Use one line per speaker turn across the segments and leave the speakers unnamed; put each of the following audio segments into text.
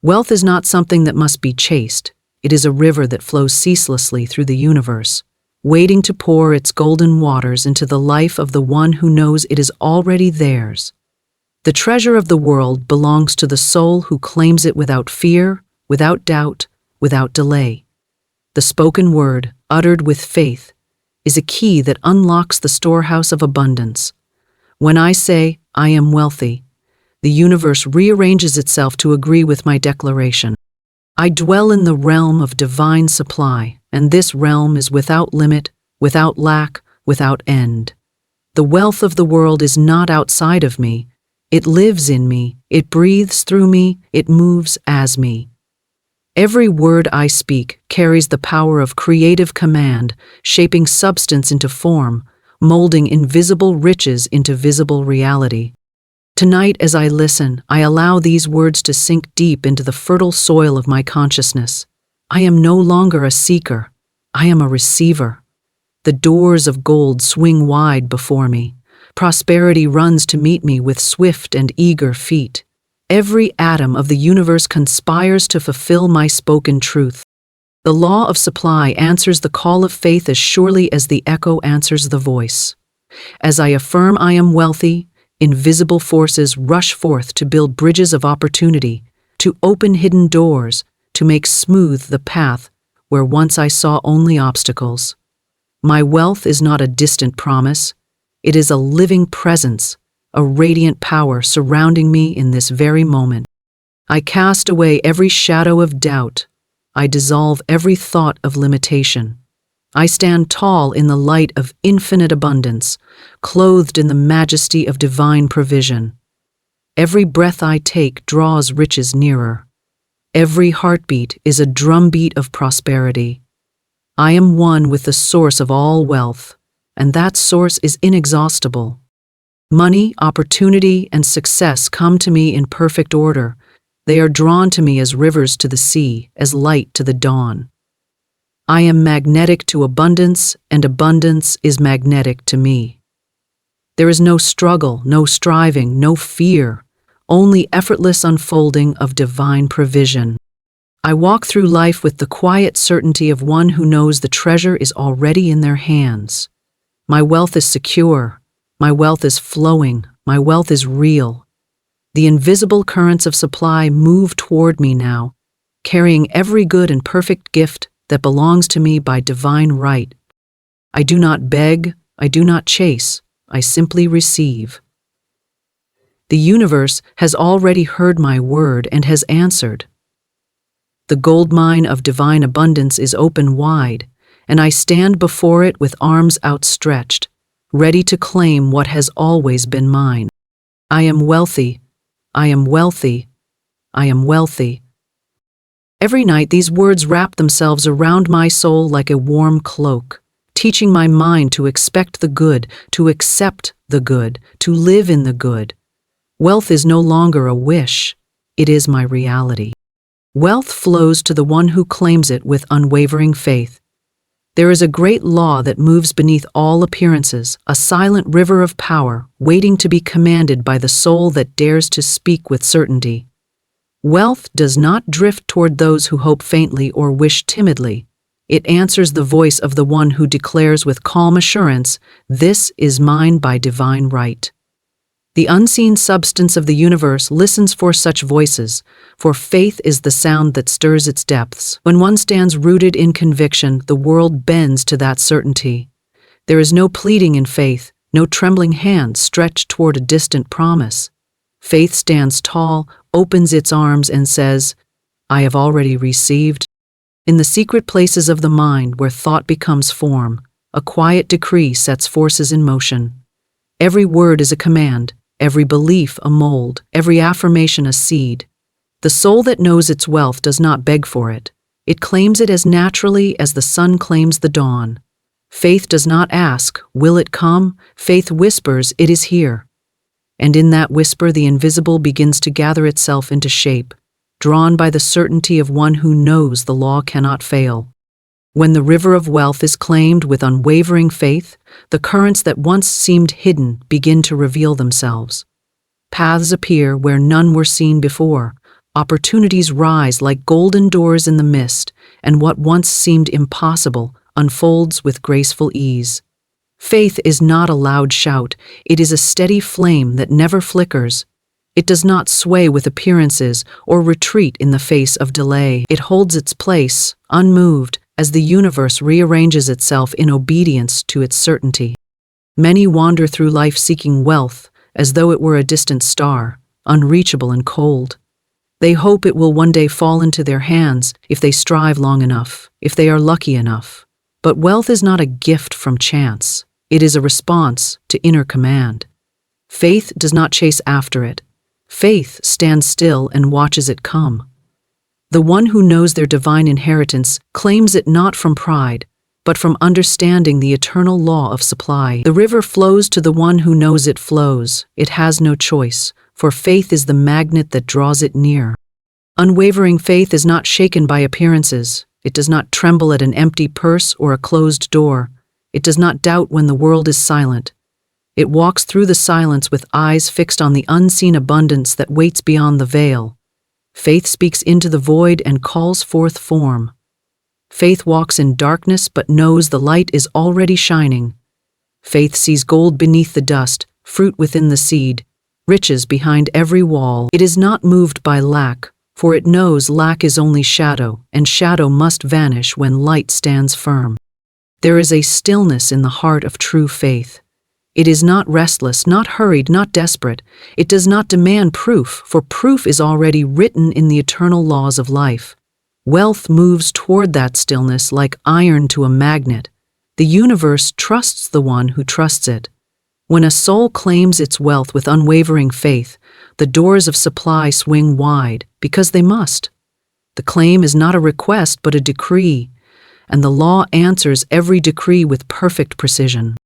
Wealth is not something that must be chased. It is a river that flows ceaselessly through the universe, waiting to pour its golden waters into the life of the one who knows it is already theirs. The treasure of the world belongs to the soul who claims it without fear, without doubt, without delay. The spoken word, uttered with faith, is a key that unlocks the storehouse of abundance. When I say, "I am wealthy," the universe rearranges itself to agree with my declaration. I dwell in the realm of divine supply, and this realm is without limit, without lack, without end. The wealth of the world is not outside of me. It lives in me, it breathes through me, it moves as me. Every word I speak carries the power of creative command, shaping substance into form, molding invisible riches into visible reality. Tonight, as I listen, I allow these words to sink deep into the fertile soil of my consciousness. I am no longer a seeker. I am a receiver. The doors of gold swing wide before me. Prosperity runs to meet me with swift and eager feet. Every atom of the universe conspires to fulfill my spoken truth. The law of supply answers the call of faith as surely as the echo answers the voice. As I affirm I am wealthy, invisible forces rush forth to build bridges of opportunity, to open hidden doors, to make smooth the path where once I saw only obstacles. My wealth is not a distant promise. It is a living presence, a radiant power surrounding me in this very moment. I cast away every shadow of doubt. I dissolve every thought of limitation. I stand tall in the light of infinite abundance, clothed in the majesty of divine provision. Every breath I take draws riches nearer. Every heartbeat is a drumbeat of prosperity. I am one with the source of all wealth, and that source is inexhaustible. Money, opportunity, and success come to me in perfect order. They are drawn to me as rivers to the sea, as light to the dawn. I am magnetic to abundance, and abundance is magnetic to me. There is no struggle, no striving, no fear, only effortless unfolding of divine provision. I walk through life with the quiet certainty of one who knows the treasure is already in their hands. My wealth is secure. My wealth is flowing. My wealth is real. The invisible currents of supply move toward me now, carrying every good and perfect gift that belongs to me by divine right. I do not beg. I do not chase. I simply receive. The universe has already heard my word and has answered. The gold mine of divine abundance is open wide, and I stand before it with arms outstretched, ready to claim what has always been mine. I am wealthy. I am wealthy. I am wealthy. Every night these words wrap themselves around my soul like a warm cloak, teaching my mind to expect the good, to accept the good, to live in the good. Wealth is no longer a wish. It is my reality. Wealth flows to the one who claims it with unwavering faith. There is a great law that moves beneath all appearances, a silent river of power waiting to be commanded by the soul that dares to speak with certainty. Wealth does not drift toward those who hope faintly or wish timidly. It answers the voice of the one who declares with calm assurance, "This is mine by divine right." The unseen substance of the universe listens for such voices, for faith is the sound that stirs its depths. When one stands rooted in conviction, the world bends to that certainty. There is no pleading in faith, no trembling hand stretched toward a distant promise. Faith stands tall, opens its arms, and says, "I have already received." In the secret places of the mind where thought becomes form, a quiet decree sets forces in motion. Every word is a command, every belief a mold, every affirmation a seed. The soul that knows its wealth does not beg for it. It claims it as naturally as the sun claims the dawn. Faith does not ask, "Will it come?" Faith whispers, "It is here." And in that whisper the invisible begins to gather itself into shape, drawn by the certainty of one who knows the law cannot fail. When the river of wealth is claimed with unwavering faith, the currents that once seemed hidden begin to reveal themselves. Paths appear where none were seen before, Opportunities rise like golden doors in the mist, and what once seemed impossible unfolds with graceful ease. Faith is not a loud shout, it is a steady flame that never flickers. It does not sway with appearances or retreat in the face of delay. It holds its place, unmoved, as the universe rearranges itself in obedience to its certainty. Many wander through life seeking wealth, as though it were a distant star, unreachable and cold. They hope it will one day fall into their hands if they strive long enough, if they are lucky enough. But wealth is not a gift from chance. It is a response to inner command. Faith does not chase after it. Faith stands still and watches it come. The one who knows their divine inheritance claims it not from pride, but from understanding the eternal law of supply. The river flows to the one who knows it flows. It has no choice, for faith is the magnet that draws it near. Unwavering faith is not shaken by appearances. It does not tremble at an empty purse or a closed door. It does not doubt when the world is silent. It walks through the silence with eyes fixed on the unseen abundance that waits beyond the veil. Faith speaks into the void and calls forth form. Faith walks in darkness but knows the light is already shining. Faith sees gold beneath the dust, fruit within the seed, riches behind every wall. It is not moved by lack, for it knows lack is only shadow, and shadow must vanish when light stands firm. There is a stillness in the heart of true faith. It is not restless, not hurried, not desperate. It does not demand proof, for proof is already written in the eternal laws of life. Wealth moves toward that stillness like iron to a magnet. The universe trusts the one who trusts it. When a soul claims its wealth with unwavering faith, the doors of supply swing wide, because they must. The claim is not a request but a decree, and the law answers every decree with perfect precision.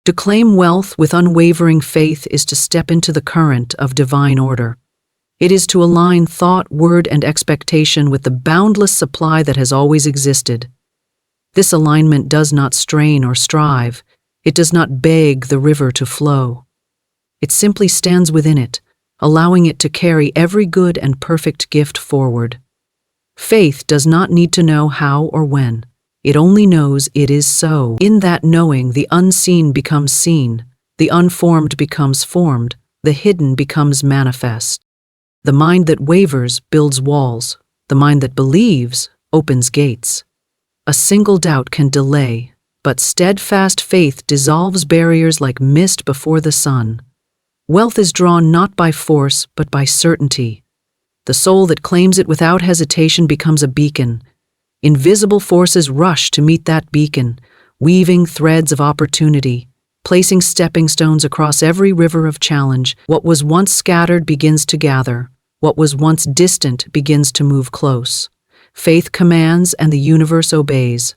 To claim wealth with unwavering faith is to step into the current of divine order. It is to align thought, word, and expectation with the boundless supply that has always existed. This alignment does not strain or strive. It does not beg the river to flow. It simply stands within it, allowing it to carry every good and perfect gift forward. Faith does not need to know how or when. It only knows it is so. In that knowing, the unseen becomes seen, the unformed becomes formed, the hidden becomes manifest. The mind that wavers builds walls. The mind that believes opens gates. A single doubt can delay, but steadfast faith dissolves barriers like mist before the sun. Wealth is drawn not by force, but by certainty. The soul that claims it without hesitation becomes a beacon. Invisible forces rush to meet that beacon, weaving threads of opportunity, placing stepping stones across every river of challenge. What was once scattered begins to gather. What was once distant begins to move close. Faith commands and the universe obeys.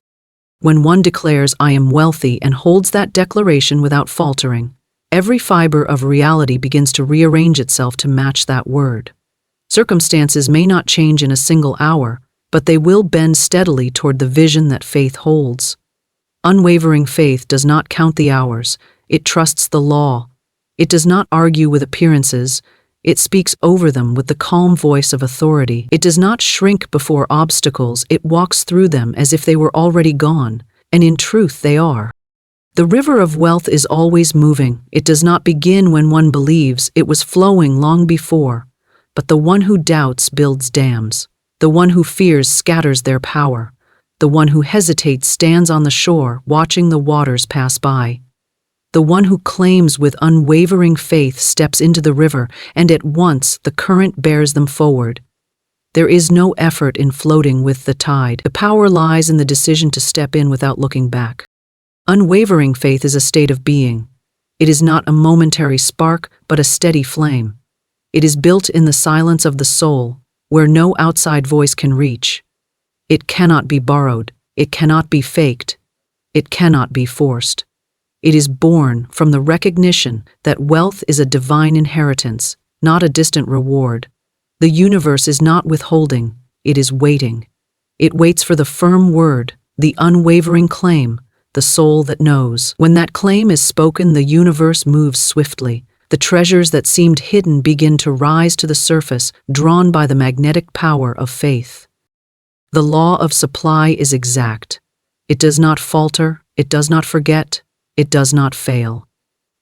When one declares, "I am wealthy," and holds that declaration without faltering, every fiber of reality begins to rearrange itself to match that word. Circumstances may not change in a single hour, but they will bend steadily toward the vision that faith holds. Unwavering faith does not count the hours. It trusts the law. It does not argue with appearances. It speaks over them with the calm voice of authority. It does not shrink before obstacles. It walks through them as if they were already gone, and in truth they are. The river of wealth is always moving. It does not begin when one believes. It was flowing long before. But the one who doubts builds dams. The one who fears scatters their power. The one who hesitates stands on the shore, watching the waters pass by. The one who claims with unwavering faith steps into the river, and at once the current bears them forward. There is no effort in floating with the tide. The power lies in the decision to step in without looking back. Unwavering faith is a state of being. It is not a momentary spark, but a steady flame. It is built in the silence of the soul, where no outside voice can reach. It cannot be borrowed. It cannot be faked. It cannot be forced. It is born from the recognition that wealth is a divine inheritance, not a distant reward. The universe is not withholding, it is waiting. It waits for the firm word, the unwavering claim, the soul that knows. When that claim is spoken, the universe moves swiftly. The treasures that seemed hidden begin to rise to the surface, drawn by the magnetic power of faith. The law of supply is exact. It does not falter, it does not forget, it does not fail.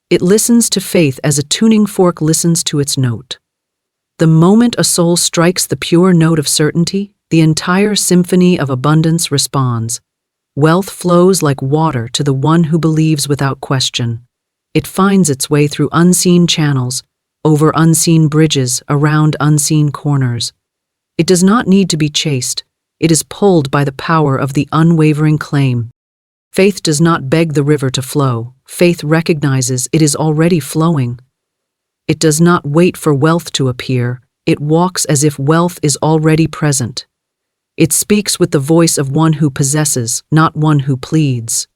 It listens to faith as a tuning fork listens to its note. The moment a soul strikes the pure note of certainty, the entire symphony of abundance responds. Wealth flows like water to the one who believes without question. It finds its way through unseen channels, over unseen bridges, around unseen corners. It does not need to be chased. It is pulled by the power of the unwavering claim. Faith does not beg the river to flow. Faith recognizes it is already flowing. It does not wait for wealth to appear. It walks as if wealth is already present. It speaks with the voice of one who possesses, not one who pleads.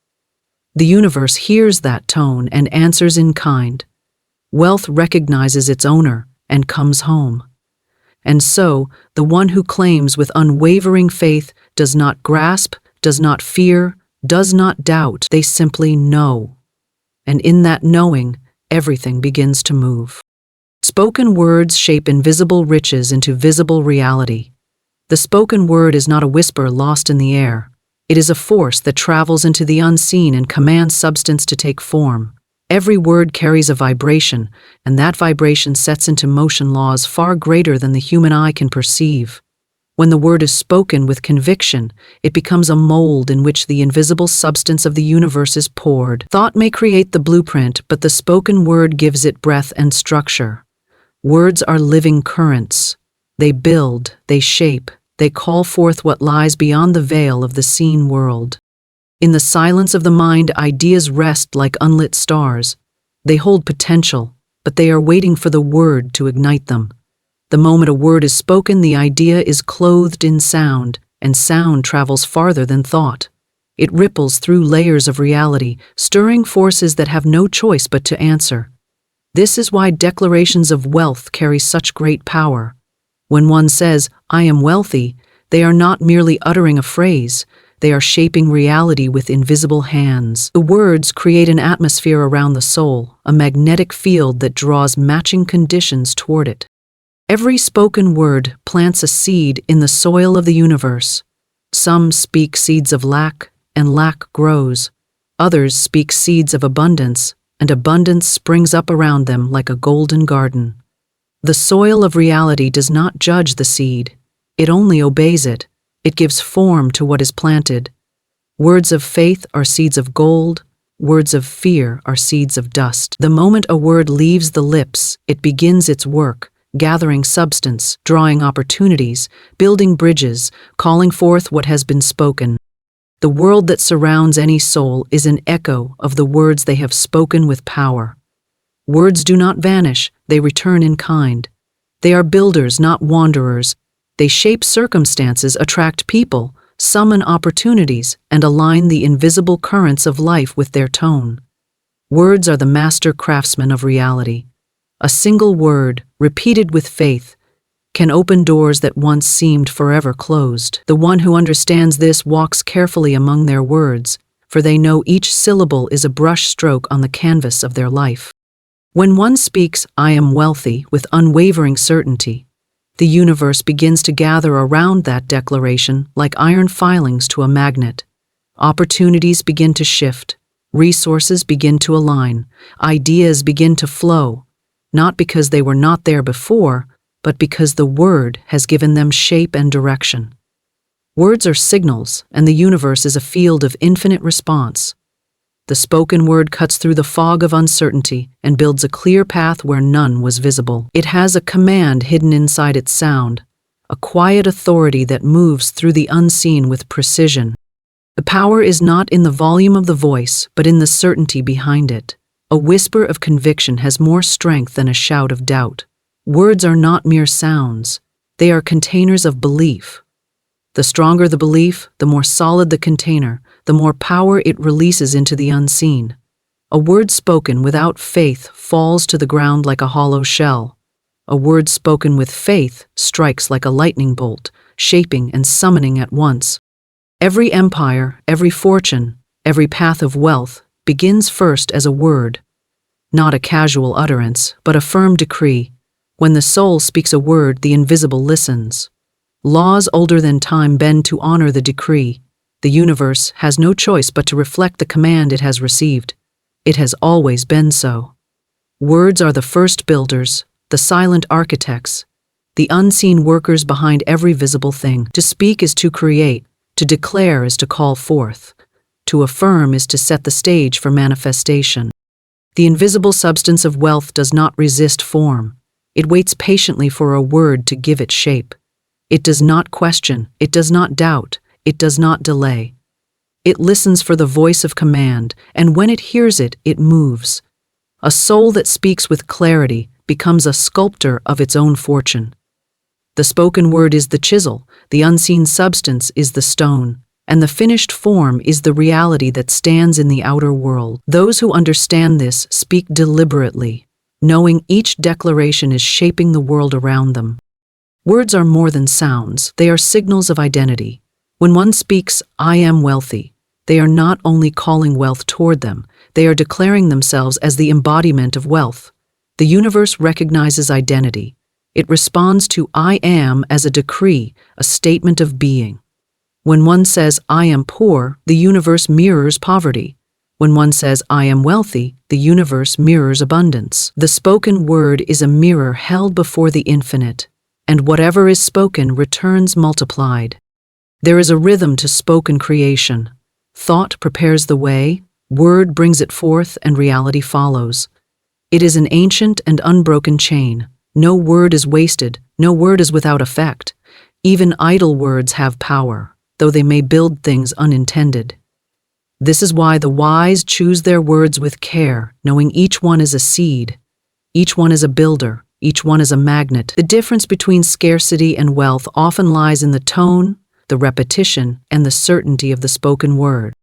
The universe hears that tone and answers in kind. Wealth recognizes its owner and comes home. And so, the one who claims with unwavering faith does not grasp, does not fear, does not doubt. They simply know. And in that knowing, everything begins to move. Spoken words shape invisible riches into visible reality. The spoken word is not a whisper lost in the air. It is a force that travels into the unseen and commands substance to take form. Every word carries a vibration, and that vibration sets into motion laws far greater than the human eye can perceive. When the word is spoken with conviction, it becomes a mold in which the invisible substance of the universe is poured. Thought may create the blueprint, but the spoken word gives it breath and structure. Words are living currents. They build, they shape, they call forth what lies beyond the veil of the seen world. In the silence of the mind, ideas rest like unlit stars. They hold potential, but they are waiting for the word to ignite them. The moment a word is spoken, the idea is clothed in sound, and sound travels farther than thought. It ripples through layers of reality, stirring forces that have no choice but to answer. This is why declarations of wealth carry such great power. When one says, "I am wealthy," they are not merely uttering a phrase, they are shaping reality with invisible hands. The words create an atmosphere around the soul, a magnetic field that draws matching conditions toward it. Every spoken word plants a seed in the soil of the universe. Some speak seeds of lack, and lack grows. Others speak seeds of abundance, and abundance springs up around them like a golden garden. The soil of reality does not judge the seed. It only obeys it. It gives form to what is planted. Words of faith are seeds of gold. Words of fear are seeds of dust. The moment a word leaves the lips, it begins its work, gathering substance, drawing opportunities, building bridges, calling forth what has been spoken. The world that surrounds any soul is an echo of the words they have spoken with power. Words do not vanish, they return in kind. They are builders, not wanderers. They shape circumstances, attract people, summon opportunities, and align the invisible currents of life with their tone. Words are the master craftsmen of reality. A single word, repeated with faith, can open doors that once seemed forever closed. The one who understands this walks carefully among their words, for they know each syllable is a brush stroke on the canvas of their life. When one speaks, "I am wealthy," with unwavering certainty, the universe begins to gather around that declaration like iron filings to a magnet. Opportunities begin to shift, resources begin to align, ideas begin to flow, not because they were not there before, but because the word has given them shape and direction. Words are signals, and the universe is a field of infinite response. The spoken word cuts through the fog of uncertainty and builds a clear path where none was visible. It has a command hidden inside its sound, a quiet authority that moves through the unseen with precision. The power is not in the volume of the voice, but in the certainty behind it. A whisper of conviction has more strength than a shout of doubt. Words are not mere sounds. They are containers of belief. The stronger the belief, the more solid the container, the more power it releases into the unseen. A word spoken without faith falls to the ground like a hollow shell. A word spoken with faith strikes like a lightning bolt, shaping and summoning at once. Every empire, every fortune, every path of wealth begins first as a word. not a casual utterance, but a firm decree. When the soul speaks a word, the invisible listens. Laws older than time bend to honor the decree. The universe has no choice but to reflect the command it has received. It has always been so. Words are the first builders, the silent architects, the unseen workers behind every visible thing. To speak is to create, to declare is to call forth, to affirm is to set the stage for manifestation. The invisible substance of wealth does not resist form. It waits patiently for a word to give it shape. It does not question, it does not doubt, it does not delay. It listens for the voice of command, and when it hears it, it moves. A soul that speaks with clarity becomes a sculptor of its own fortune. The spoken word is the chisel, the unseen substance is the stone, and the finished form is the reality that stands in the outer world. Those who understand this speak deliberately, knowing each declaration is shaping the world around them. Words are more than sounds, they are signals of identity. When one speaks, "I am wealthy," they are not only calling wealth toward them, they are declaring themselves as the embodiment of wealth. The universe recognizes identity. It responds to "I am" as a decree, a statement of being. When one says, "I am poor," the universe mirrors poverty. When one says, "I am wealthy," the universe mirrors abundance. The spoken word is a mirror held before the infinite, and whatever is spoken returns multiplied. There is a rhythm to spoken creation. Thought prepares the way, word brings it forth, and reality follows. It is an ancient and unbroken chain. No word is wasted, no word is without effect. Even idle words have power, though they may build things unintended. This is why the wise choose their words with care, knowing each one is a seed, each one is a builder, each one is a magnet. The difference between scarcity and wealth often lies in the tone, the repetition, and the certainty of the spoken word.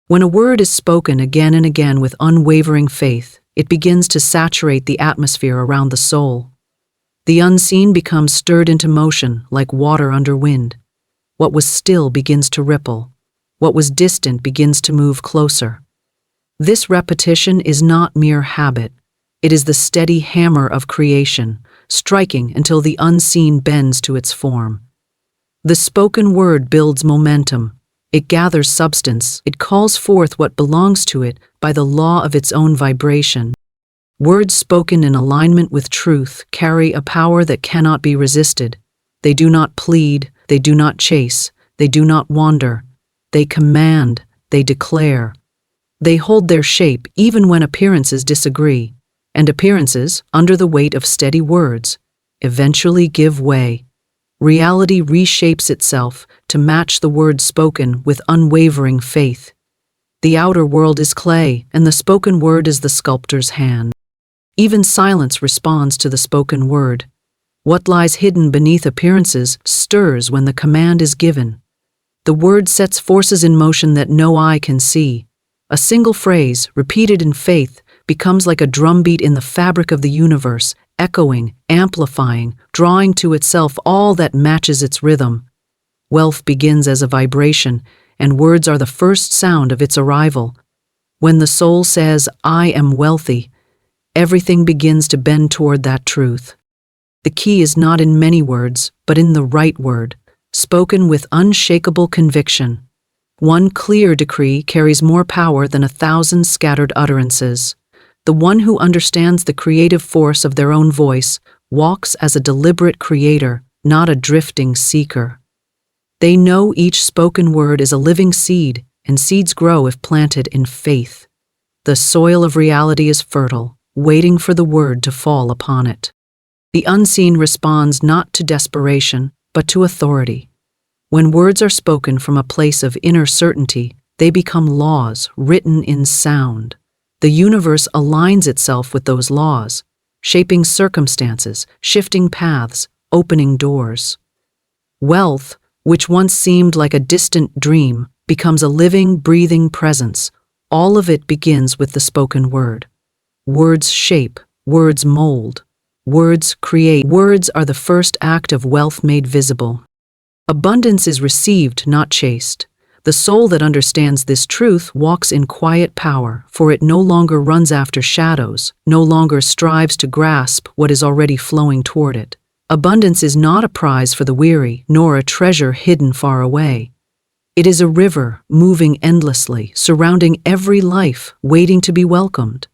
When a word is spoken again and again with unwavering faith, it begins to saturate the atmosphere around the soul. The unseen becomes stirred into motion like water under wind. What was still begins to ripple. What was distant begins to move closer. This repetition is not mere habit. It is the steady hammer of creation, striking until the unseen bends to its form. The spoken word builds momentum. It gathers substance. It calls forth what belongs to it by the law of its own vibration. Words spoken in alignment with truth carry a power that cannot be resisted. They do not plead, they do not chase, they do not wander. They command, they declare. They hold their shape even when appearances disagree, and appearances, under the weight of steady words, eventually give way. Reality reshapes itself to match the words spoken with unwavering faith. The outer world is clay, and the spoken word is the sculptor's hand. Even silence responds to the spoken word. What lies hidden beneath appearances stirs when the command is given. The word sets forces in motion that no eye can see. A single phrase, repeated in faith, becomes like a drumbeat in the fabric of the universe, echoing, amplifying, drawing to itself all that matches its rhythm. Wealth begins as a vibration, and words are the first sound of its arrival. When the soul says, "I am wealthy," everything begins to bend toward that truth. The key is not in many words, but in the right word, spoken with unshakable conviction. One clear decree carries more power than 1,000 scattered utterances. The one who understands the creative force of their own voice walks as a deliberate creator, not a drifting seeker. They know each spoken word is a living seed, and seeds grow if planted in faith. The soil of reality is fertile, waiting for the word to fall upon it. The unseen responds not to desperation, but to authority. When words are spoken from a place of inner certainty, they become laws written in sound. The universe aligns itself with those laws, shaping circumstances, shifting paths, opening doors. Wealth, which once seemed like a distant dream, becomes a living, breathing presence. All of it begins with the spoken word. Words shape, words mold, words create. Words are the first act of wealth made visible. Abundance is received, not chased. The soul that understands this truth walks in quiet power, for it no longer runs after shadows, no longer strives to grasp what is already flowing toward it. Abundance is not a prize for the weary, nor a treasure hidden far away. It is a river moving endlessly, surrounding every life, waiting to be welcomed.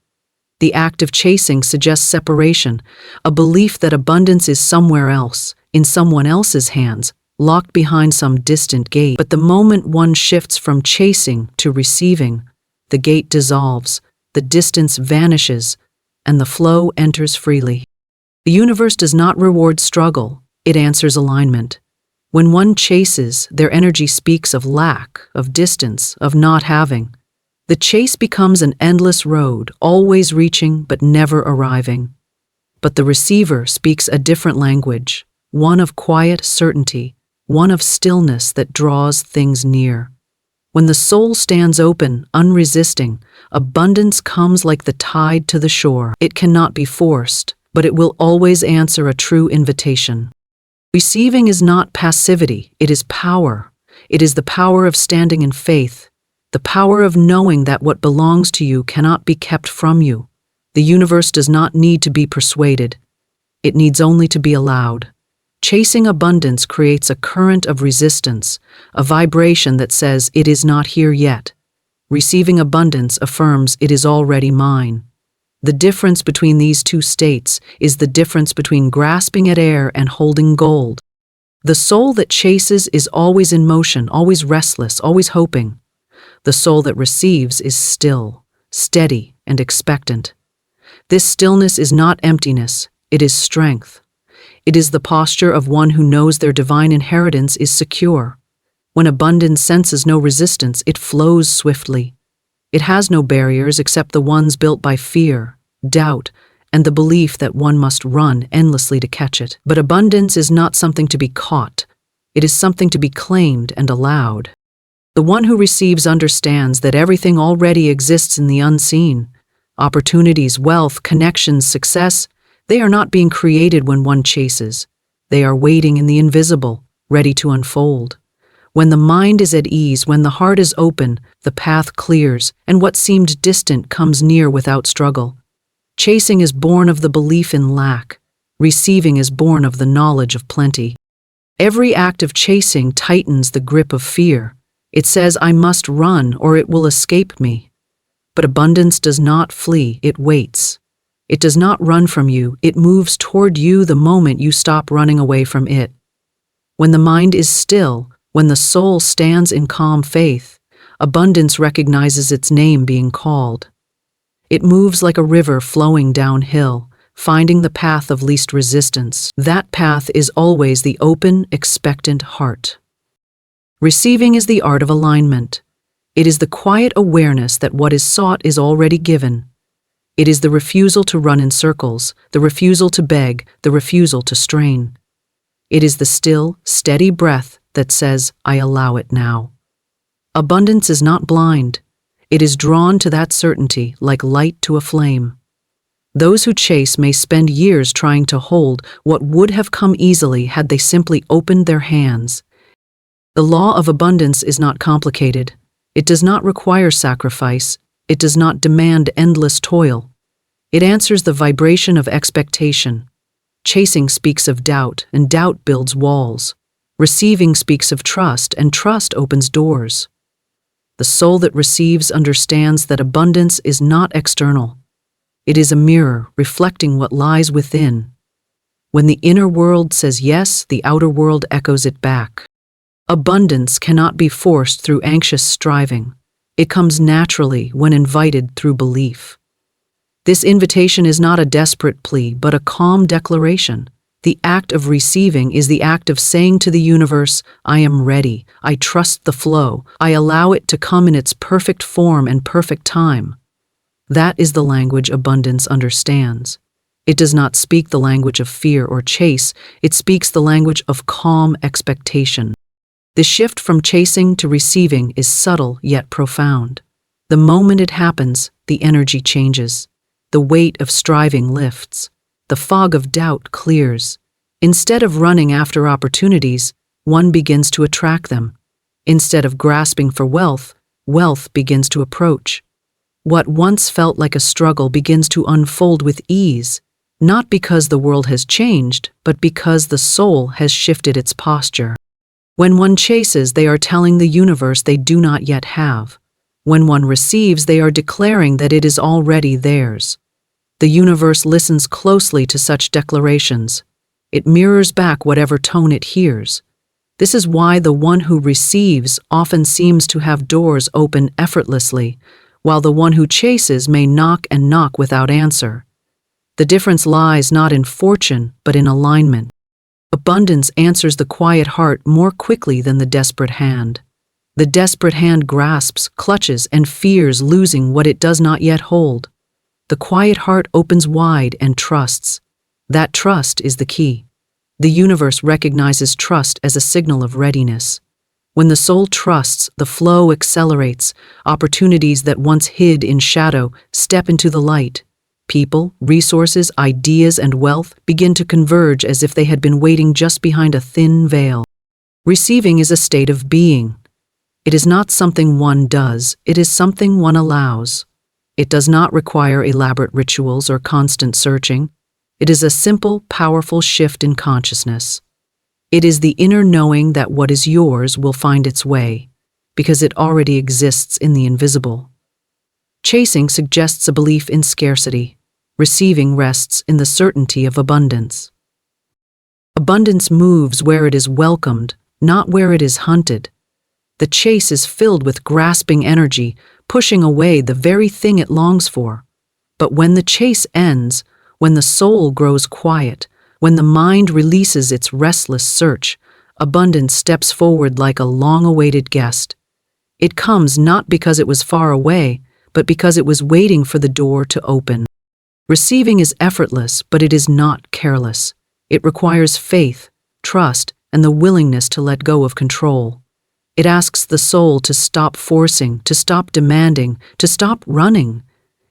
The act of chasing suggests separation, a belief that abundance is somewhere else, in someone else's hands, locked behind some distant gate. But the moment one shifts from chasing to receiving, the gate dissolves, the distance vanishes, and the flow enters freely. The universe does not reward struggle, it answers alignment. When one chases, their energy speaks of lack, of distance, of not having. The chase becomes an endless road, always reaching but never arriving. But the receiver speaks a different language, one of quiet certainty, one of stillness that draws things near. When the soul stands open, unresisting, abundance comes like the tide to the shore. It cannot be forced, but it will always answer a true invitation. Receiving is not passivity, it is power. It is the power of standing in faith, the power of knowing that what belongs to you cannot be kept from you. The universe does not need to be persuaded. It needs only to be allowed. Chasing abundance creates a current of resistance, a vibration that says it is not here yet. Receiving abundance affirms it is already mine. The difference between these two states is the difference between grasping at air and holding gold. The soul that chases is always in motion, always restless, always hoping. The soul that receives is still, steady, and expectant. This stillness is not emptiness, it is strength. It is the posture of one who knows their divine inheritance is secure. When abundance senses no resistance, it flows swiftly. It has no barriers except the ones built by fear, doubt, and the belief that one must run endlessly to catch it. But abundance is not something to be caught. It is something to be claimed and allowed. The one who receives understands that everything already exists in the unseen. Opportunities, wealth, connections, success, they are not being created when one chases. They are waiting in the invisible, ready to unfold. When the mind is at ease, when the heart is open, the path clears, and what seemed distant comes near without struggle. Chasing is born of the belief in lack. Receiving is born of the knowledge of plenty. Every act of chasing tightens the grip of fear. It says, I must run or it will escape me. But abundance does not flee, it waits. It does not run from you, it moves toward you the moment you stop running away from it. When the mind is still, when the soul stands in calm faith, abundance recognizes its name being called. It moves like a river flowing downhill, finding the path of least resistance. That path is always the open, expectant heart. Receiving is the art of alignment. It is the quiet awareness that what is sought is already given. It is the refusal to run in circles, the refusal to beg, the refusal to strain. It is the still, steady breath that says, I allow it now. Abundance is not blind. It is drawn to that certainty like light to a flame. Those who chase may spend years trying to hold what would have come easily had they simply opened their hands. The law of abundance is not complicated. It does not require sacrifice. It does not demand endless toil. It answers the vibration of expectation. Chasing speaks of doubt, and doubt builds walls. Receiving speaks of trust, and trust opens doors. The soul that receives understands that abundance is not external. It is a mirror reflecting what lies within. When the inner world says yes, the outer world echoes it back. Abundance cannot be forced through anxious striving. It comes naturally when invited through belief. This invitation is not a desperate plea, but a calm declaration. The act of receiving is the act of saying to the universe, I am ready, I trust the flow, I allow it to come in its perfect form and perfect time. That is the language abundance understands. It does not speak the language of fear or chase, it speaks the language of calm expectation. The shift from chasing to receiving is subtle yet profound. The moment it happens, the energy changes. The weight of striving lifts. The fog of doubt clears. Instead of running after opportunities, one begins to attract them. Instead of grasping for wealth, wealth begins to approach. What once felt like a struggle begins to unfold with ease, not because the world has changed, but because the soul has shifted its posture. When one chases, they are telling the universe they do not yet have. When one receives, they are declaring that it is already theirs. The universe listens closely to such declarations. It mirrors back whatever tone it hears. This is why the one who receives often seems to have doors open effortlessly, while the one who chases may knock and knock without answer. The difference lies not in fortune, but in alignment. Abundance answers the quiet heart more quickly than the desperate hand. The desperate hand grasps, clutches, and fears losing what it does not yet hold. The quiet heart opens wide and trusts. That trust is the key. The universe recognizes trust as a signal of readiness. When the soul trusts, the flow accelerates. Opportunities that once hid in shadow step into the light. People, resources, ideas, and wealth begin to converge as if they had been waiting just behind a thin veil. Receiving is a state of being. It is not something one does, it is something one allows. It does not require elaborate rituals or constant searching. It is a simple, powerful shift in consciousness. It is the inner knowing that what is yours will find its way, because it already exists in the invisible. Chasing suggests a belief in scarcity. Receiving rests in the certainty of abundance. Abundance moves where it is welcomed, not where it is hunted. The chase is filled with grasping energy, pushing away the very thing it longs for. But when the chase ends, when the soul grows quiet, when the mind releases its restless search, abundance steps forward like a long-awaited guest. It comes not because it was far away, but because it was waiting for the door to open. Receiving is effortless, but it is not careless. It requires faith, trust, and the willingness to let go of control. It asks the soul to stop forcing, to stop demanding, to stop running.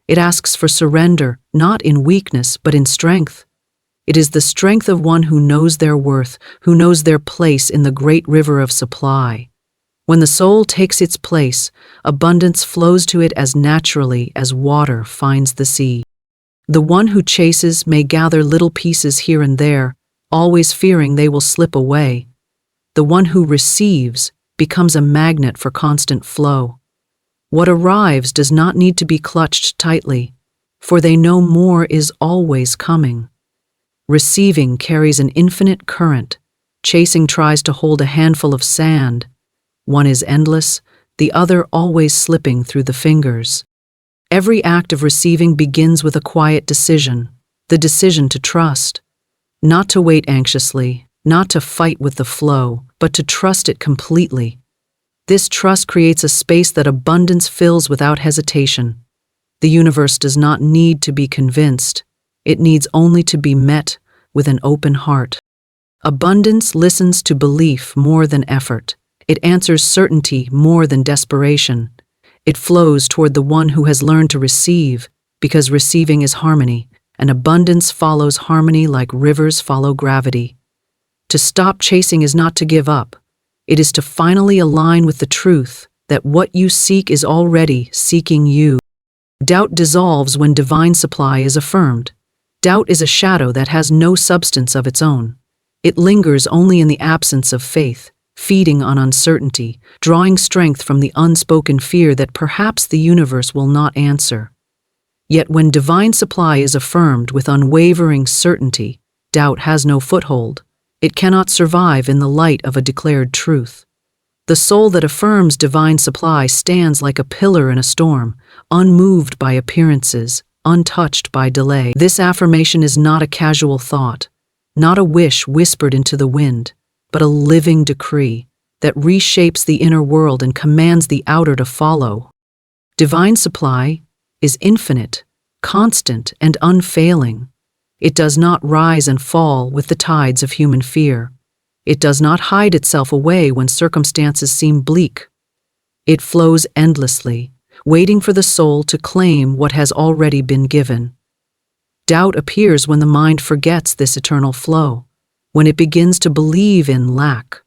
It asks for surrender, not in weakness, but in strength. It is the strength of one who knows their worth, who knows their place in the great river of supply. When the soul takes its place, abundance flows to it as naturally as water finds the sea. The one who chases may gather little pieces here and there, always fearing they will slip away. The one who receives becomes a magnet for constant flow. What arrives does not need to be clutched tightly, for they know more is always coming. Receiving carries an infinite current. Chasing tries to hold a handful of sand. One is endless, the other always slipping through the fingers. Every act of receiving begins with a quiet decision, the decision to trust. Not to wait anxiously, not to fight with the flow, but to trust it completely. This trust creates a space that abundance fills without hesitation. The universe does not need to be convinced. It needs only to be met with an open heart. Abundance listens to belief more than effort. It answers certainty more than desperation. It flows toward the one who has learned to receive, because receiving is harmony, and abundance follows harmony like rivers follow gravity. To stop chasing is not to give up. It is to finally align with the truth that what you seek is already seeking you. Doubt dissolves when divine supply is affirmed. Doubt is a shadow that has no substance of its own. It lingers only in the absence of faith, feeding on uncertainty, drawing strength from the unspoken fear that perhaps the universe will not answer. Yet when divine supply is affirmed with unwavering certainty, doubt has no foothold. It cannot survive in the light of a declared truth. The soul that affirms divine supply stands like a pillar in a storm, unmoved by appearances, untouched by delay. This affirmation is not a casual thought, not a wish whispered into the wind, but a living decree that reshapes the inner world and commands the outer to follow. Divine supply is infinite, constant, and unfailing. It does not rise and fall with the tides of human fear. It does not hide itself away when circumstances seem bleak. It flows endlessly, waiting for the soul to claim what has already been given. Doubt appears when the mind forgets this eternal flow, when it begins to believe in lack,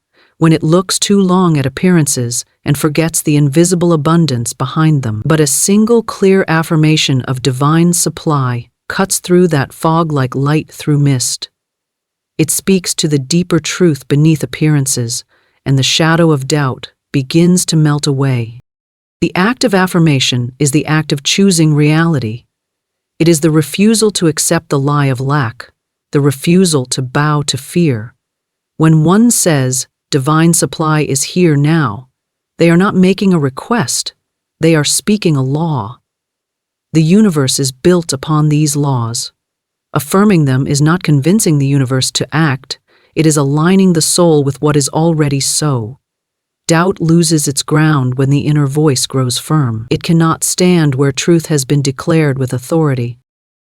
when it looks too long at appearances and forgets the invisible abundance behind them. But a single clear affirmation of divine supply cuts through that fog like light through mist. It speaks to the deeper truth beneath appearances, and the shadow of doubt begins to melt away. The act of affirmation is the act of choosing reality. It is the refusal to accept the lie of lack, the refusal to bow to fear. When one says, "Divine supply is here now," they are not making a request, they are speaking a law. The universe is built upon these laws. Affirming them is not convincing the universe to act, it is aligning the soul with what is already so. Doubt loses its ground when the inner voice grows firm. It cannot stand where truth has been declared with authority.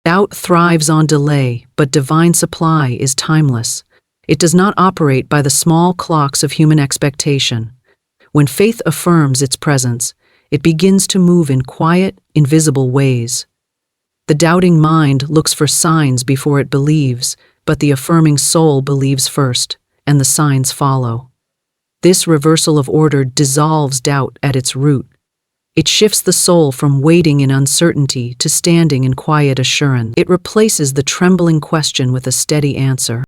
Doubt thrives on delay, but divine supply is timeless. It does not operate by the small clocks of human expectation. When faith affirms its presence, it begins to move in quiet, invisible ways. The doubting mind looks for signs before it believes, but the affirming soul believes first, and the signs follow. This reversal of order dissolves doubt at its root. It shifts the soul from waiting in uncertainty to standing in quiet assurance. It replaces the trembling question with a steady answer.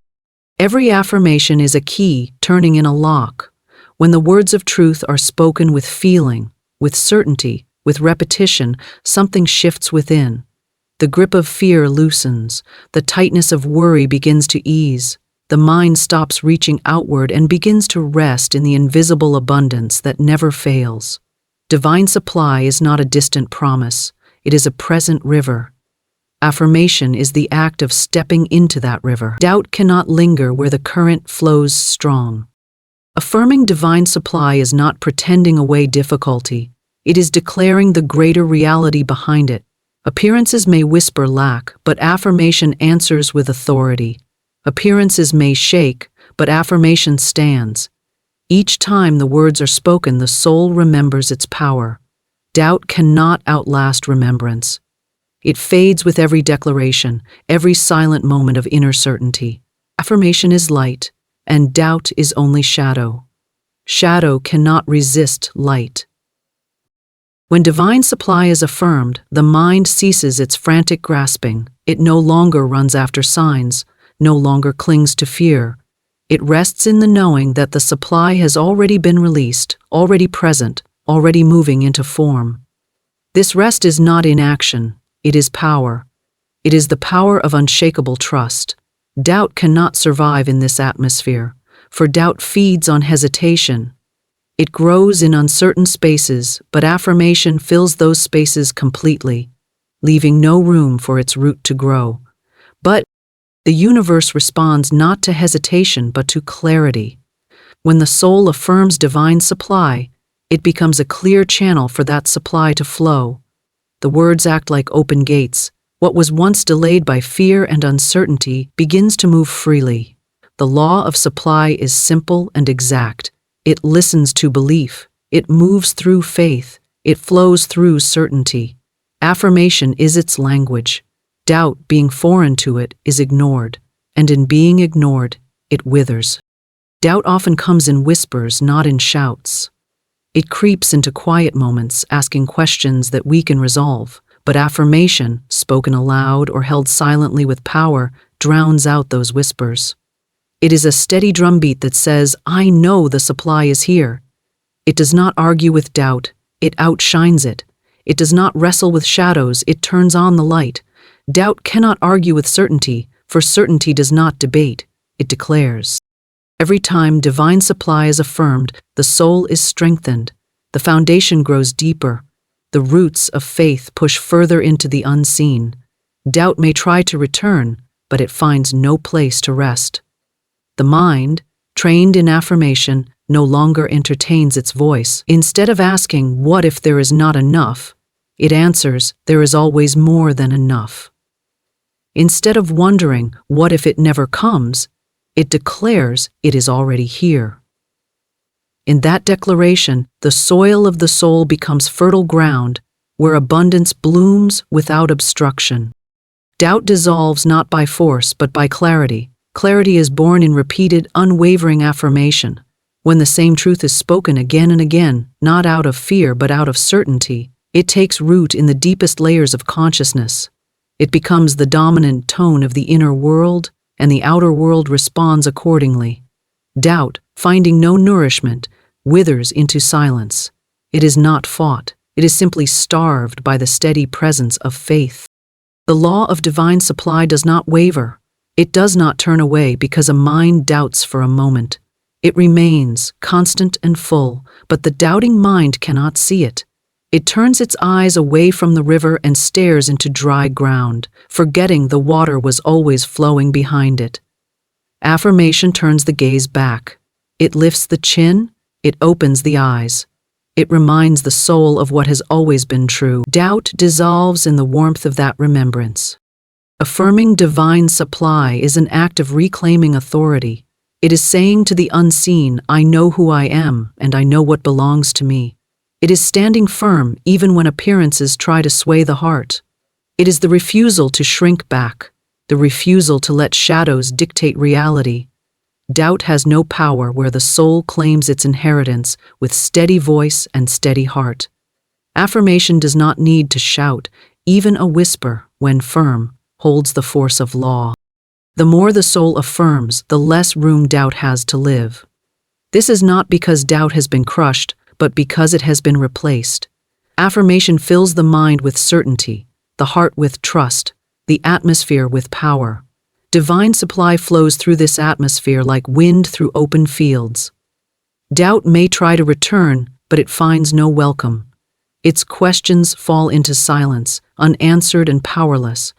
Every affirmation is a key turning in a lock. When the words of truth are spoken with feeling, with certainty, with repetition, something shifts within. The grip of fear loosens, the tightness of worry begins to ease. The mind stops reaching outward and begins to rest in the invisible abundance that never fails. Divine supply is not a distant promise, it is a present river. Affirmation is the act of stepping into that river. Doubt cannot linger where the current flows strong. Affirming divine supply is not pretending away difficulty, it is declaring the greater reality behind it. Appearances may whisper lack, but affirmation answers with authority. Appearances may shake, but affirmation stands. Each time the words are spoken, the soul remembers its power. Doubt cannot outlast remembrance. It fades with every declaration, every silent moment of inner certainty. Affirmation is light, and doubt is only shadow. Shadow cannot resist light. When divine supply is affirmed, the mind ceases its frantic grasping. It no longer runs after signs, no longer clings to fear. It rests in the knowing that the supply has already been released, already present, already moving into form. This rest is not inaction, it is power. It is the power of unshakable trust. Doubt cannot survive in this atmosphere, for doubt feeds on hesitation. It grows in uncertain spaces, but affirmation fills those spaces completely, leaving no room for its root to grow. But the universe responds not to hesitation but to clarity. When the soul affirms divine supply, it becomes a clear channel for that supply to flow. The words act like open gates. What was once delayed by fear and uncertainty begins to move freely. The law of supply is simple and exact. It listens to belief. It moves through faith. It flows through certainty. Affirmation is its language. Doubt, being foreign to it, is ignored, and in being ignored, it withers. Doubt often comes in whispers, not in shouts. It creeps into quiet moments, asking questions that we can resolve, but affirmation, spoken aloud or held silently with power, drowns out those whispers. It is a steady drumbeat that says, "I know the supply is here." It does not argue with doubt, it outshines it. It does not wrestle with shadows, it turns on the light. Doubt cannot argue with certainty, for certainty does not debate, it declares. Every time divine supply is affirmed, the soul is strengthened, the foundation grows deeper, the roots of faith push further into the unseen. Doubt may try to return, but it finds no place to rest. The mind, trained in affirmation, no longer entertains its voice. Instead of asking, "What if there is not enough?" it answers, "There is always more than enough." Instead of wondering, "What if it never comes?" it declares, "It is already here." In that declaration, the soil of the soul becomes fertile ground, where abundance blooms without obstruction. Doubt dissolves not by force but by clarity. Clarity is born in repeated, unwavering affirmation. When the same truth is spoken again and again, not out of fear but out of certainty, it takes root in the deepest layers of consciousness. It becomes the dominant tone of the inner world, and the outer world responds accordingly. Doubt, finding no nourishment, withers into silence. It is not fought, it is simply starved by the steady presence of faith. The law of divine supply does not waver. It does not turn away because a mind doubts for a moment. It remains, constant and full, but the doubting mind cannot see it. It turns its eyes away from the river and stares into dry ground, forgetting the water was always flowing behind it. Affirmation turns the gaze back. It lifts the chin, it opens the eyes. It reminds the soul of what has always been true. Doubt dissolves in the warmth of that remembrance. Affirming divine supply is an act of reclaiming authority. It is saying to the unseen, I know who I am, and I know what belongs to me. It is standing firm even when appearances try to sway the heart. It is the refusal to shrink back, the refusal to let shadows dictate reality. Doubt has no power where the soul claims its inheritance with steady voice and steady heart. Affirmation does not need to shout. Even a whisper, when firm, holds the force of law. The more the soul affirms, the less room doubt has to live. This is not because doubt has been crushed, but because it has been replaced. Affirmation fills the mind with certainty, the heart with trust, the atmosphere with power. Divine supply flows through this atmosphere like wind through open fields. Doubt may try to return, but it finds no welcome. Its questions fall into silence, unanswered and powerless.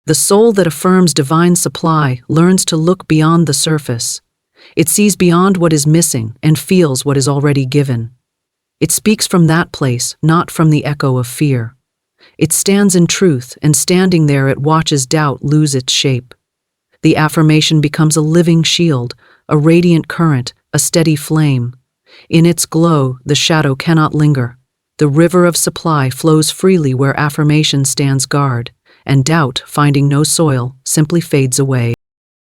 The soul that affirms divine supply learns to look beyond the surface. It sees beyond what is missing and feels what is already given. It speaks from that place, not from the echo of fear. It stands in truth, and standing there it watches doubt lose its shape. The affirmation becomes a living shield, a radiant current, a steady flame. In its glow, the shadow cannot linger. The river of supply flows freely where affirmation stands guard, and doubt, finding no soil, simply fades away.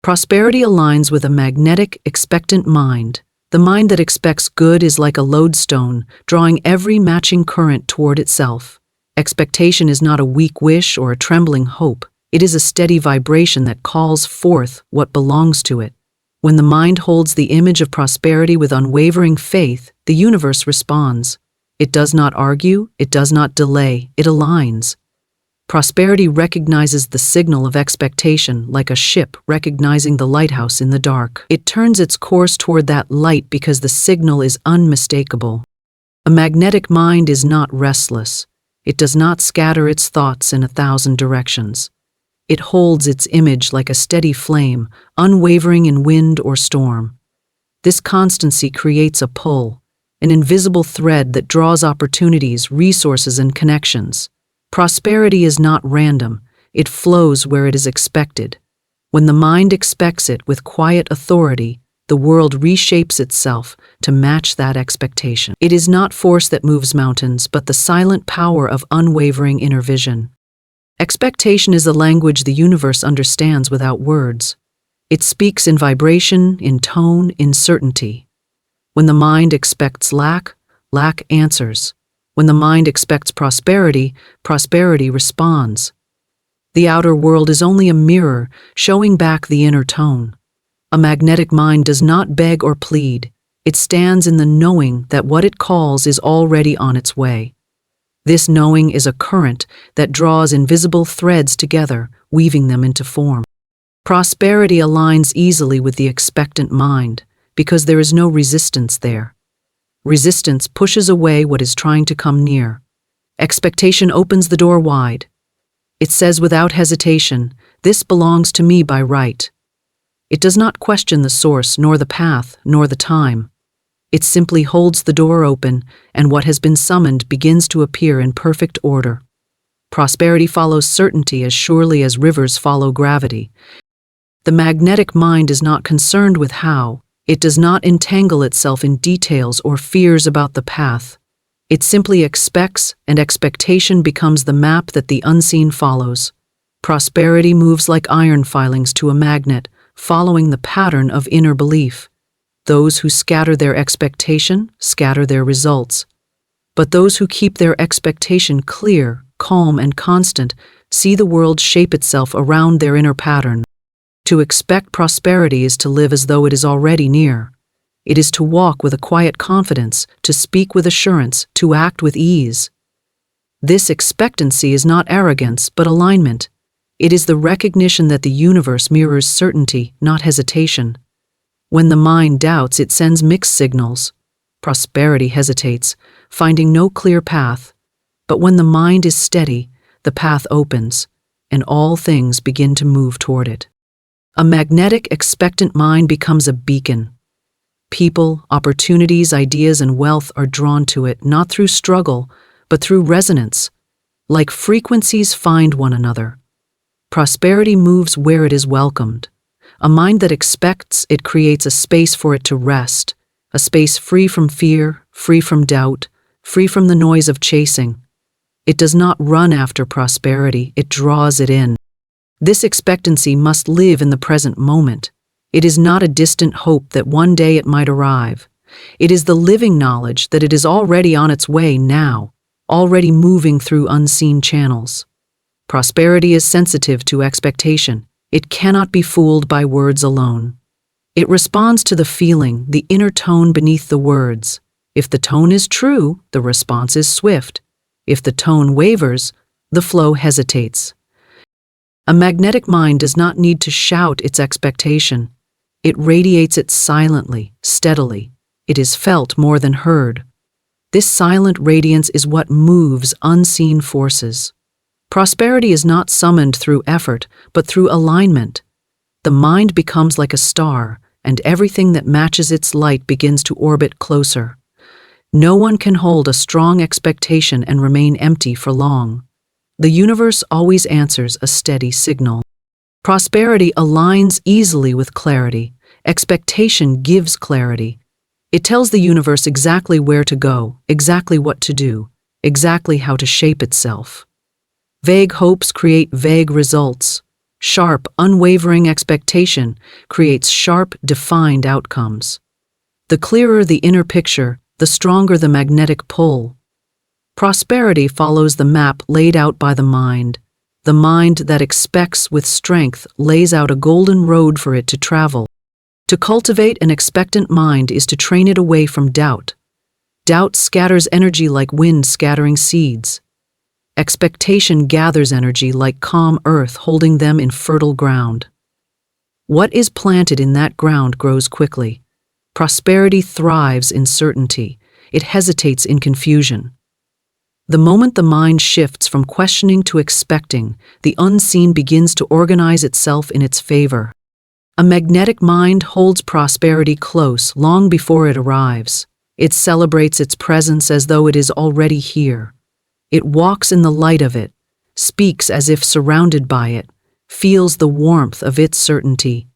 Prosperity aligns with a magnetic, expectant mind. The mind that expects good is like a lodestone, drawing every matching current toward itself. Expectation is not a weak wish or a trembling hope. It is a steady vibration that calls forth what belongs to it. When the mind holds the image of prosperity with unwavering faith, the universe responds. It does not argue, it does not delay, it aligns. Prosperity recognizes the signal of expectation like a ship recognizing the lighthouse in the dark. It turns its course toward that light because the signal is unmistakable. A magnetic mind is not restless. It does not scatter its thoughts in 1,000 directions. It holds its image like a steady flame, unwavering in wind or storm. This constancy creates a pull, an invisible thread that draws opportunities, resources, and connections. Prosperity is not random, it flows where it is expected. When the mind expects it with quiet authority, the world reshapes itself to match that expectation. It is not force that moves mountains, but the silent power of unwavering inner vision. Expectation is a language the universe understands without words. It speaks in vibration, in tone, in certainty. When the mind expects lack, lack answers. When the mind expects prosperity, prosperity responds. The outer world is only a mirror, showing back the inner tone. A magnetic mind does not beg or plead. It stands in the knowing that what it calls is already on its way. This knowing is a current that draws invisible threads together, weaving them into form. Prosperity aligns easily with the expectant mind, because there is no resistance there. Resistance pushes away what is trying to come near. Expectation opens the door wide. It says without hesitation, "This belongs to me by right." It does not question the source, nor the path, nor the time. It simply holds the door open, and what has been summoned begins to appear in perfect order. Prosperity follows certainty as surely as rivers follow gravity. The magnetic mind is not concerned with how. It does not entangle itself in details or fears about the path. It simply expects, and expectation becomes the map that the unseen follows. Prosperity moves like iron filings to a magnet, following the pattern of inner belief. Those who scatter their expectation scatter their results. But those who keep their expectation clear, calm, and constant see the world shape itself around their inner pattern. To expect prosperity is to live as though it is already near. It is to walk with a quiet confidence, to speak with assurance, to act with ease. This expectancy is not arrogance, but alignment. It is the recognition that the universe mirrors certainty, not hesitation. When the mind doubts, it sends mixed signals. Prosperity hesitates, finding no clear path. But when the mind is steady, the path opens, and all things begin to move toward it. A magnetic, expectant mind becomes a beacon. People, opportunities, ideas, and wealth are drawn to it, not through struggle, but through resonance. Like frequencies find one another. Prosperity moves where it is welcomed. A mind that expects, it creates a space for it to rest, a space free from fear, free from doubt, free from the noise of chasing. It does not run after prosperity, it draws it in. This expectancy must live in the present moment. It is not a distant hope that one day it might arrive. It is the living knowledge that it is already on its way now, already moving through unseen channels. Prosperity is sensitive to expectation. It cannot be fooled by words alone. It responds to the feeling, the inner tone beneath the words. If the tone is true, the response is swift. If the tone wavers, the flow hesitates. A magnetic mind does not need to shout its expectation. It radiates it silently, steadily. It is felt more than heard. This silent radiance is what moves unseen forces. Prosperity is not summoned through effort, but through alignment. The mind becomes like a star, and everything that matches its light begins to orbit closer. No one can hold a strong expectation and remain empty for long. The universe always answers a steady signal. Prosperity aligns easily with clarity. Expectation gives clarity. It tells the universe exactly where to go, exactly what to do, exactly how to shape itself. Vague hopes create vague results. Sharp, unwavering expectation creates sharp, defined outcomes. The clearer the inner picture, the stronger the magnetic pull. Prosperity follows the map laid out by the mind. The mind that expects with strength lays out a golden road for it to travel. To cultivate an expectant mind is to train it away from doubt. Doubt scatters energy like wind scattering seeds. Expectation gathers energy like calm earth holding them in fertile ground. What is planted in that ground grows quickly. Prosperity thrives in certainty. It hesitates in confusion. The moment the mind shifts from questioning to expecting, the unseen begins to organize itself in its favor. A magnetic mind holds prosperity close long before it arrives. It celebrates its presence as though it is already here. It walks in the light of it, speaks as if surrounded by it, feels the warmth of its certainty.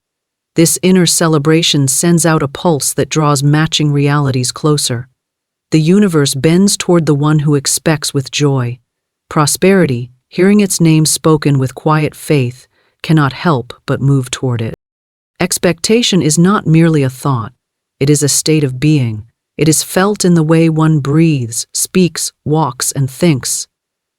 This inner celebration sends out a pulse that draws matching realities closer. The universe bends toward the one who expects with joy. Prosperity, hearing its name spoken with quiet faith, cannot help but move toward it. Expectation is not merely a thought. It is a state of being. It is felt in the way one breathes, speaks, walks, and thinks.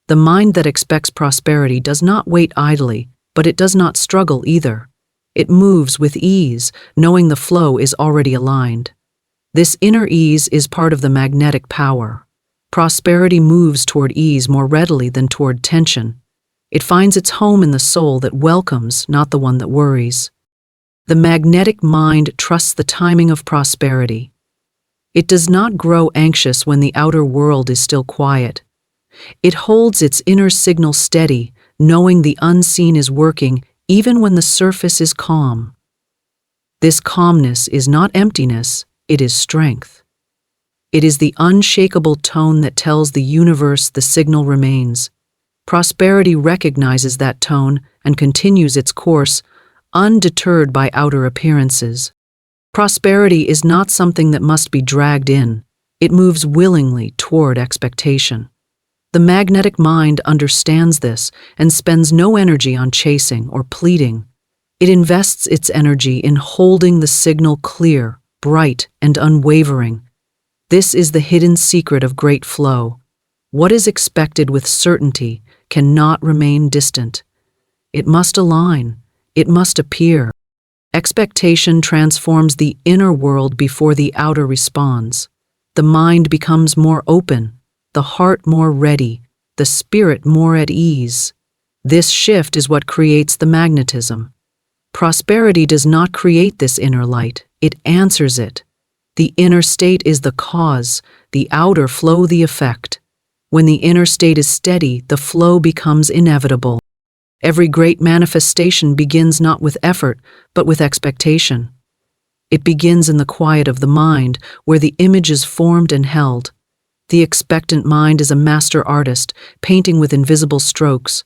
The mind that expects prosperity does not wait idly, but it does not struggle either. It moves with ease, knowing the flow is already aligned. This inner ease is part of the magnetic power. Prosperity moves toward ease more readily than toward tension. It finds its home in the soul that welcomes, not the one that worries. The magnetic mind trusts the timing of prosperity. It does not grow anxious when the outer world is still quiet. It holds its inner signal steady, knowing the unseen is working even when the surface is calm. This calmness is not emptiness, it is strength. It is the unshakable tone that tells the universe the signal remains. Prosperity recognizes that tone and continues its course, undeterred by outer appearances. Prosperity is not something that must be dragged in. It moves willingly toward expectation. The magnetic mind understands this and spends no energy on chasing or pleading. It invests its energy in holding the signal clear, bright and unwavering. This is the hidden secret of great flow. What is expected with certainty cannot remain distant. It must align. It must appear. Expectation transforms the inner world before the outer responds. The mind becomes more open, the heart more ready, the spirit more at ease. This shift is what creates the magnetism. Prosperity does not create this inner light, it answers it. The inner state is the cause, the outer flow the effect. When the inner state is steady, the flow becomes inevitable. Every great manifestation begins not with effort, but with expectation. It begins in the quiet of the mind, where the image is formed and held. The expectant mind is a master artist, painting with invisible strokes.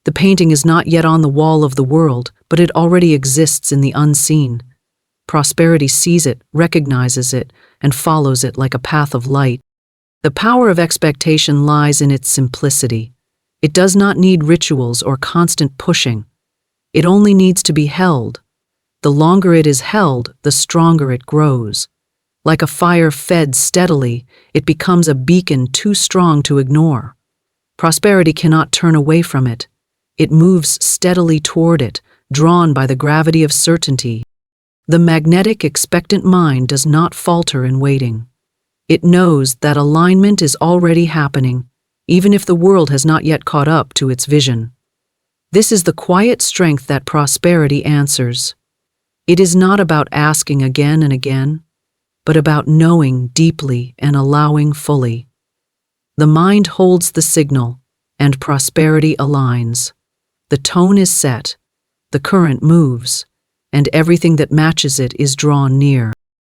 The painting is not yet on the wall of the world, but it already exists in the unseen. Prosperity sees it, recognizes it, and follows it like a path of light. The power of expectation lies in its simplicity. It does not need rituals or constant pushing. It only needs to be held. The longer it is held, the stronger it grows. Like a fire fed steadily, it becomes a beacon too strong to ignore. Prosperity cannot turn away from it. It moves steadily toward it, drawn by the gravity of certainty. The magnetic, expectant mind does not falter in waiting. It knows that alignment is already happening, even if the world has not yet caught up to its vision. This is the quiet strength that prosperity answers. It is not about asking again and again, but about knowing deeply and allowing fully. The mind holds the signal, and prosperity aligns. The tone is set, the current moves, and everything that matches it is drawn near.